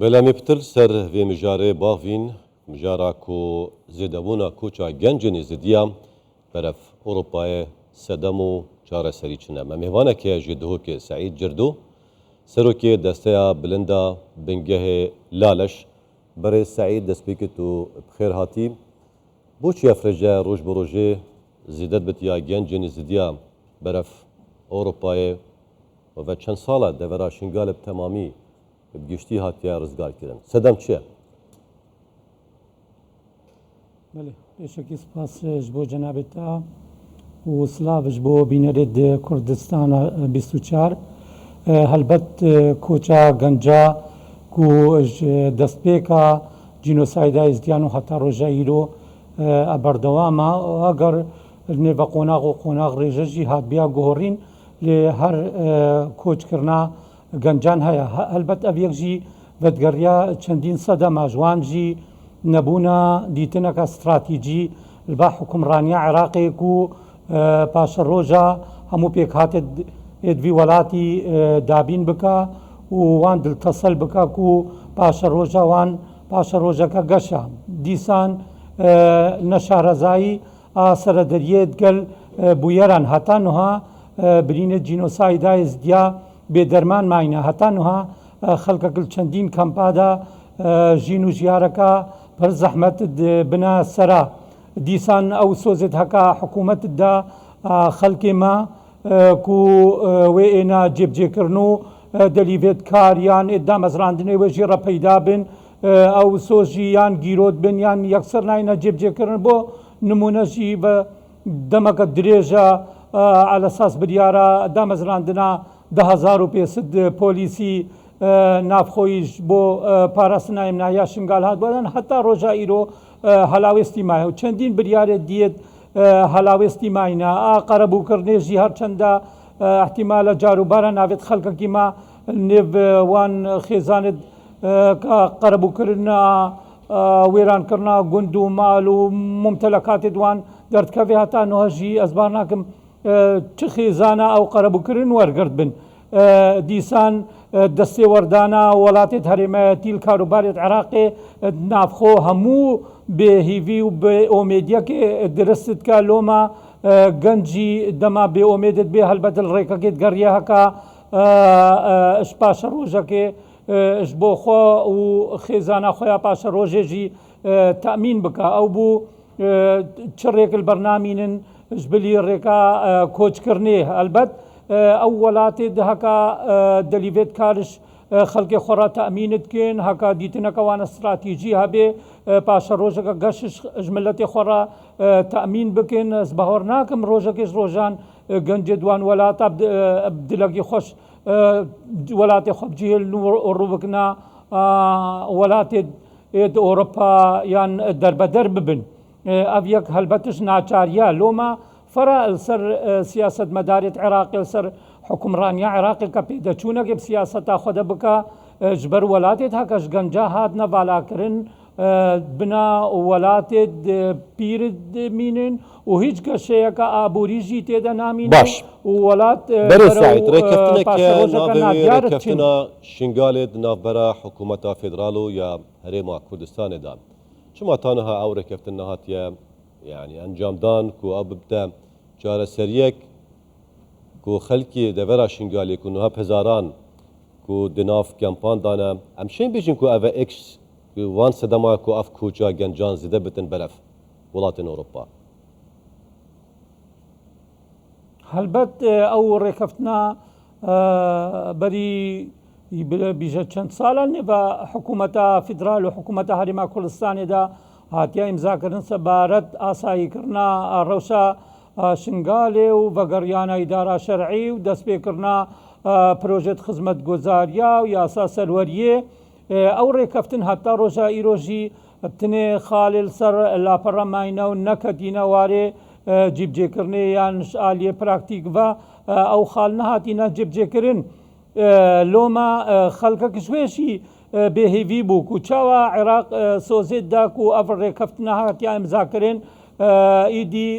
بلا مبتل سر في مجاري باغفين مجارا كو زيدابونا كوچا گنجني زديا برف أوروباي سدمو چارة سريچنا ممهوانا كي جدهو كي سعيد جردو سروكي دستيا بلندا بنگه لالش بري سعيد دسبيكتو بخير هاتي بوچ يفرجا روج بروجي زيدت بتيا گنجني زديا برف أوروباي و چند ساله دورا شنگال تمامی بگشتی هاتیا رزگار کردن. سدم چیه؟ بله بشکی سپاس جبو جنابتا و سلاف جبو بینرد کردستان 24 هلبت کوچا گنجا کو دستپیکا جینوسایدا ازدیانو حتی روژاییرو ابردواما اگر نو قوناغ و قوناغ ریجی هات بیا گهورین لهر کوچ کرنا گنجان هيا هلبت أبيك جي فتقريا چندين صدا ماجوان جي نبونا ديتنك استراتيجي البا حكمرانيا عراقي كو باش الروجا همو بيك هاتد ادوي ولاتي دابين بكا ووان دلتصل بكا كو باش الروجا وان باش الروجا كقشا ديسان نشارزاي سردريد قل بويران هاتانوها برين جينوسايدا ازديا بێدەرمان ماینە هەتانها خەڵکەکل چەندین کەمپادا ژین و ژیارەکە پڕ زەحمەت بنا سەرا دیسان ئەو سۆزت هەکا حکوومەتدا خەڵکێمە کو وێ ئێنا جێبجێکردن و دەلیێت کاریان ئێدا مەزراندنەوە وێژی ڕەپەیدا بن ئەو سۆژی یان گیرۆت بن یان یەکسەر ناینە جێبجێکردن بۆ نمونەژی بە دەمەکە درێژە على اساس بریارە دامەزراندنا 10,500 پۆلیسی نافخۆیش بۆ پاراستنای نایا شنگال هات بۆدان هەتا ڕۆژا ئیرۆ هەلاوێستی مایە و چەندین بریارێت دیێت هەلاوێستی ماینە قەرەبووکردنێژی هەرچەندە احتیمالە جاروبارە ناوێت خەڵکەکی ما نێوان خێزانت قەرەبووکردن وێرانکردنا گوند و ماڵ و ممتەلەکاتی دوان دەردکەوێ هەتا نۆژی ئەزبار ناکەم چ خێزانە ئەو قەرەبووکردن وەرگرت بن دیسان دەستێ وەردانە وڵاتێت هەرێمایەتی کاروبارێت عێراقێ نافخۆ هەموو بێهیڤی و بێ ئۆمێدیەکێ درستت کە لۆمە گەنجی دەما بێ ئۆمێدت بێ هەلبەت ڕێکەکێت گەڕیە هەکا ئەش پاشە ڕۆژەکێ ئەش بۆ خۆ و خێزانە خۆیان پاشە ڕۆژێژی تەمین بکە ئەو بوو چ ڕێکل بەرنامینن جبلی ڕێکا کۆچکردنێ هەلبەت ئەو وڵاتێ هەکا دەلیێت کارش خەڵکی خۆڕا تەمینت کن هەکا دیتنەکەوانە استراتیژی هەبێ پاشە ڕۆژەکە گەشش ژملەتی خۆڕا تەمین بکن ئەس بەهۆڕ ناکەم ڕۆژەکەش ڕۆژان گەنجێ دوان وڵاتە دلەکی خۆش وڵاتی خۆبجێل ڕووبکنا وڵاتێت ئۆروپا یان دەربەدەر ببن ئەڤ یەک هەلبەتش ناچاریە لۆمە فرا سەر سیاست مەدارێت عێراقی سەر حکومڕانیا عێراقی کە پێدەچوونەکێ سیاسەتا خۆدە بکە ژبەر وڵاتێت هەکەش گەنجا هاتنە بالاکردن بنا وڵاتێت پیرت مینن و هیچ گەشەیەکە ئابووریژی تێدە نامین باش وڵات ڕێککەفتنە شنگالێت ناوبەرە حکوومەتە فێدراڵ و یا هەرێما کوردستانێدا چما تانها ئەو ڕێککەفتنە هاتیە يعني ئەنجامدان کو ئەو ببتە چارەسەریەک کو خەلکی دەڤەرا شنگالێک و نوها هەزاران کو دناف کەمپاندانە ئەم شەین بێژین کو ئەڤە ئێکس وان سەدەما کو ئەف کوچا گەنجان زیدە بتن بەرەف وڵاتین ئەوروپا هەلبەت ئەو ڕێککەفتنە بەری بیژە چەند ساڵە نێبە حکوومەتە فیدرال و حکوومەتە هەرێما کوردستانێدا هاتیە ئیمزاکردن سەبارەت ئاساییکردنا ڕەوشە شنگالێ و بەگەڕیانە ئیدارە شەرعی و دەستپێکردنا پرۆژێت خزمەت گۆزاریە و یاسا سەروەریە ئەو ڕێککەفتن هەتا ڕۆژە ئیرۆژی بتنێ خاڵێل سەر لاپەڕە ماینە و نەکەدینە وارێ جیبجێکردنێ یان ئالیە پراکتیک بە ئەو خاڵ نەهاتینە جێبجێکردن لۆمە خەڵکە کشوێشی بێهێوی بوو و چاوە عێراق سۆزێت داک و ئەڤ ڕێککەفتنە هاتیا ئیمزاکردن ئیدی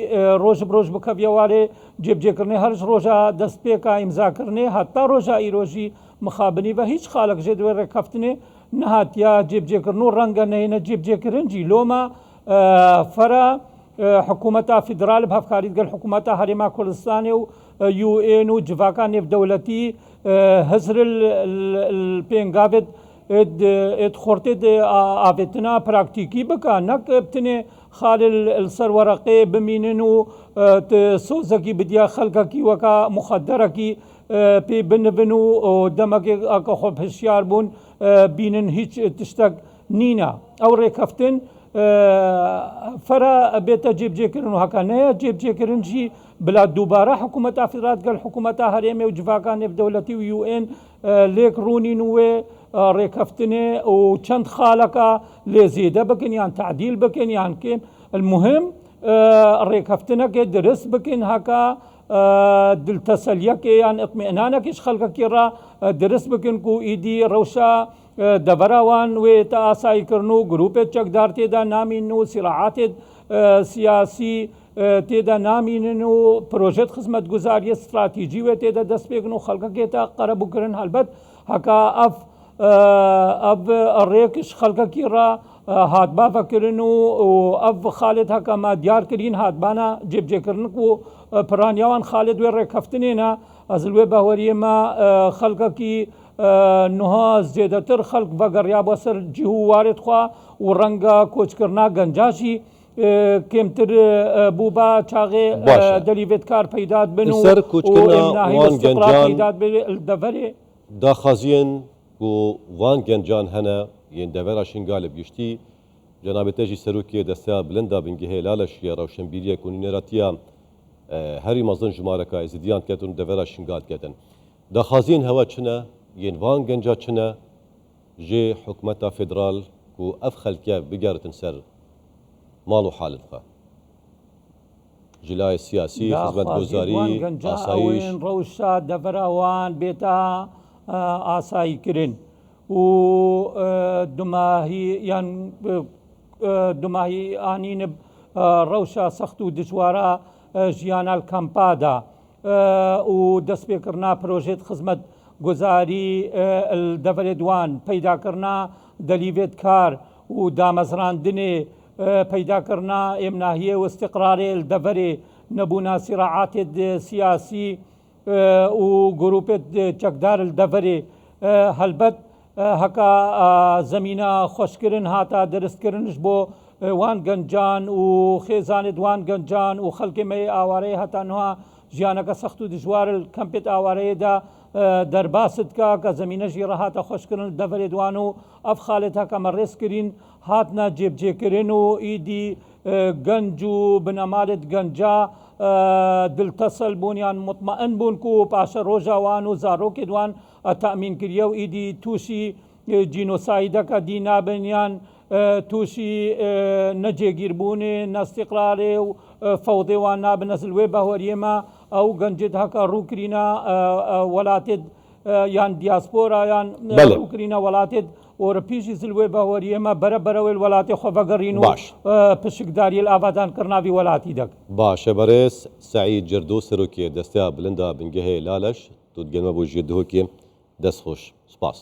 ڕۆژ ڕۆژ بکەویێوارێ جێبجێکردنی هەرش ڕۆژە دەست پێکە ئیمزاکردنێ هەتا ڕۆژە ئیرۆژی مخابنی بە هیچ خاڵک ژێ دوێ ڕێککەفتنێ نهاتیا جێبجێکردن و ڕەنگە نهێنە جێبجێکردنجی لۆمە فەرە حکوومەتە فیدرال بەهەفکاریت گەل حکوومەتە هەرێما کوردستانی و UN و جڤاکان نێودەوڵەتی هەزر پێنگاوێت خۆرتێت ئاڤێتنا پراکتیکی بکە نەک بتنێ خال سەر وەرەقێ بمینن و سۆزەکی بدیا خەڵکەکی وەکە مخەدەرەکی پێ بنبن و دەمەکێک ئەکە خۆ هشیار بوون بینن هیچ تشتێک نینە ئەو ڕێکەفتن فەرە بێتە جێبجێکردن و هەکانەیە جێبجێکردنجی بلا دووبارە حکوومەتە فیدرال گەل حکوومەتە هەرێمێ و جڤاکان نێودەوڵەتی و UN لێک ڕوونین وێ ڕێکەفتنێ و چەند خاڵەکە لێ زێدە بکەن یان تعدیل بکەن یان کێم المهم ڕێکەفتنەکێ درست بکەن هەکە دڵتەسەلیەکێ یان ئەطمئنانەکیش خەڵکەکی ڕا درست بکەن و ئیدی ڕەوشە دەڤەراوان وێ تا ئاساییکردن و گروپێت چەکدار تێدا نامین و سیراعاتێت سیاسی تێدا نامینن و پرۆژێت خزمەتگوزاریە استراتیجی وێ تێدا دەست پێکن و خەڵکەکێتە قەرەبووکردن هەلبەت هەکا ئەف ڕێکش خەڵکەکی ڕا هاتبافەکردن و ئەف خالێت هەکەمە دیارکردین هاتبانە جێبجێکردن و پرانیاوان خالێت وێ ڕێکەفتنێنە ئەزل وێ باوەریێمە خەڵکەکی نوها زێدەتر خەڵک بەگەڕیا بۆ سەر جیه و وارێت خوا و ڕەنگە کۆچکردنا گەنجاشی کێمتر بوو بە چاغێ دەلیێت کار پەیدات بن و دەڤەرێ داخوازیên ku van gencan hene yên devera şingalê giştî cenabê jî serokê desteya bilinda bingehê laleşiya rewşenbîriya kunîneratiya herî mezin ji mareka êzidiyan ketin devera şingal ketin. Daxwaziyên hewa çi ne yên van genca çi ne jê hikûmeta federal ku ev xelke bigeritin ser mal û halên xwe. Jilayê siyasî, xizmetguzarî, asayiş ڕەوشە دەڤەراوان بێتە ئاساییکردن و دوماهی ئانین ڕەوشە سەخت و دژوارە ژیانال کەمپادا و دەست پێکردنا پرۆژێت خزمەت گوزاری دەڤەرێدوان پەیداکردنا دەلیێت کار و دامەزراندنێ پەیداکردنا ئێمناهیە و استقرارێ دەڤەرێ نەبوونا سیراعاتێت سیاسی و گروپێت چەکدار دەڤەرێ هەلبەت هەکا زەمینە خۆشکردن هاتە دەرستکردنش بۆ وان گەنجان و خێزانێت وان گەنجان و خەڵکێمە ئاوارەیە هەتانها ژیانەکە سەخت و دژوار کەمپێت ئاوارەیەدا دەرباست کە کە زەمینەژی ڕەهاتە خۆشکردن دەڤەرێدوان و ئەف خاڵێت هەکەمە ڕێزکردین هاتنە جێبجێکردن و ئیدی گەنج و بنەمالێت گەنجا دڵتەسەل بوونیان مطمئن بوون و پاشە ڕۆژاوان و زارۆکێدوان تەمینکردیە و ئیدی تووشی جینۆسایدەکە دینابنیان تووشی نەجێگیربوونێ نەستیقرارێ و فەوضێوان نابنە زلوێ بەهۆریێمە ئەو گەنجێت هەکە ڕووکرینە وڵاتێت یان دیاسپۆرا یان ڕووکرینە وڵاتێت ئۆرەپیژی زلوێ بەهۆریێمە بەرەبەرەوەی وڵاتی خۆ بەگەڕین و پشکداری ئاوادانکردناوی وڵاتی دەک باشە بەڕێز سعید جردۆ سەرۆکێ دەستیا بلندا بنگەهەیە لالەش تو گەنمە بۆ ژێ دهۆکێ دەستخۆش سپاس.